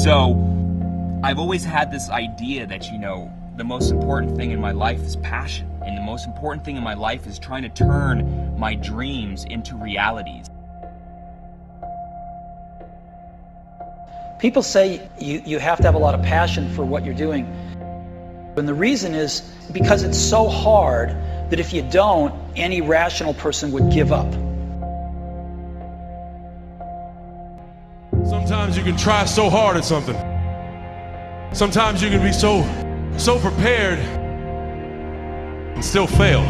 So I've always had this idea that, the most important thing in my life is passion, and the most important thing in my life is trying to turn my dreams into realities. People say you have to have a lot of passion for what you're doing. And the reason is because it's so hard that if you don't, any rational person would give up. Sometimes you can try so hard at something. Sometimes you can be so prepared and still fail.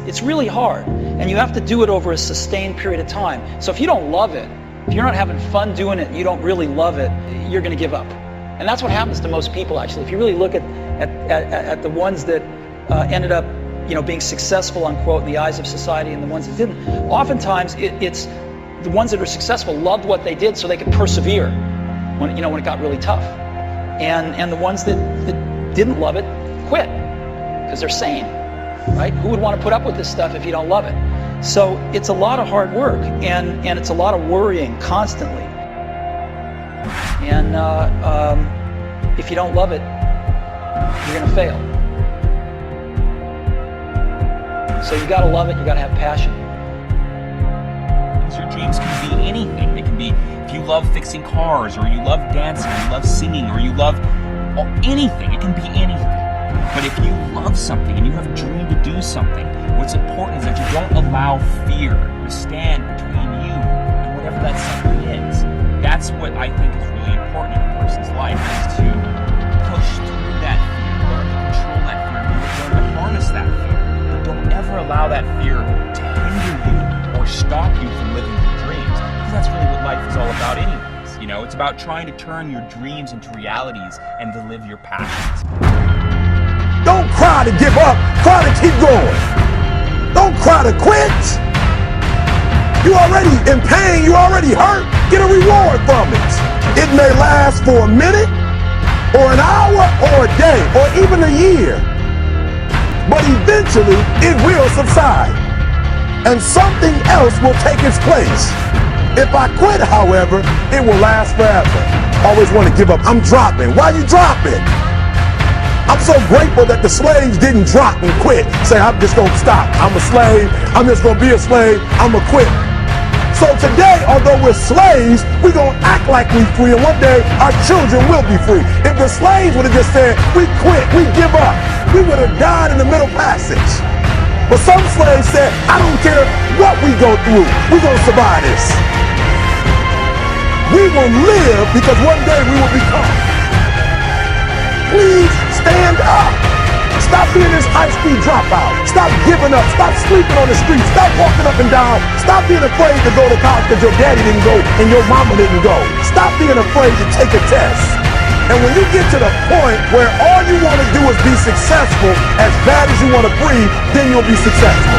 It's really hard, and you have to do it over a sustained period of time. So if you don't love it, if you're not having fun doing it, you don't really love it, you're going to give up. And that's what happens to most people, actually. If you really look at the ones that ended up, being successful, unquote, in the eyes of society, and the ones that didn't, oftentimes it's the ones that are successful loved what they did so they could persevere when it got really tough. And the ones that didn't love it quit because they're sane, right? Who would want to put up with this stuff if you don't love it? So it's a lot of hard work, and it's a lot of worrying constantly. And if you don't love it, you're going to fail. So you got to love it. You got to have passion. Your dreams can be anything. They can be if you love fixing cars, or you love dancing, or you love singing, or you love anything. It can be anything. But if you love something and you have a dream to do something, what's important is that you don't allow fear to stand between you and whatever that something is. That's what I think is really important in a person's life, is to push through that fear, learn to control that fear, learn to harness that fear. But don't ever allow that fear to hinder you or stop you from living your dreams, because that's really what life is all about anyways. It's about trying to turn your dreams into realities and to live your passions. Don't cry to give up, cry to keep going. Don't cry to quit. You already in pain, you already hurt. Get a reward from it. It may last for a minute, or an hour, or a day, or even a year. But eventually, it will subside, and something else will take its place. If I quit, however, it will last forever. Always want to give up. I'm dropping. Why are you dropping? I'm so grateful that the slaves didn't drop and quit. Say, I'm just going to stop. I'm a slave. I'm just going to be a slave. I'm going to quit. So today, although we're slaves, we're going to act like we're free, and one day our children will be free. If the slaves would have just said, we quit, we give up, we would have died in the middle passage. But some slaves said, I don't care what we go through, we're going to survive this. We will live because one day we will become. Please stand up. Stop being this high-speed dropout. Stop giving up. Stop sleeping on the street. Stop walking up and down. Stop being afraid to go to college because your daddy didn't go and your mama didn't go. Stop being afraid to take a test. And when you get to the point where all you want to do is be successful, as bad as you want to breathe, then you'll be successful.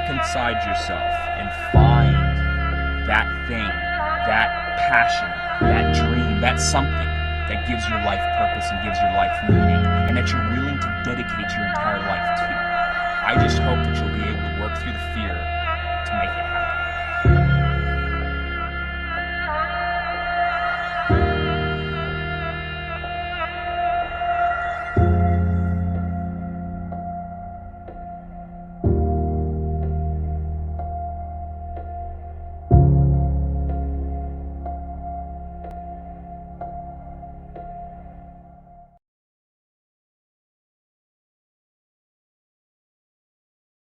Inside yourself and find that thing, that passion, that dream, that something that gives your life purpose and gives your life meaning, and that you're willing to dedicate your entire life to. I just hope that you'll be able to work through the fear to make it happen.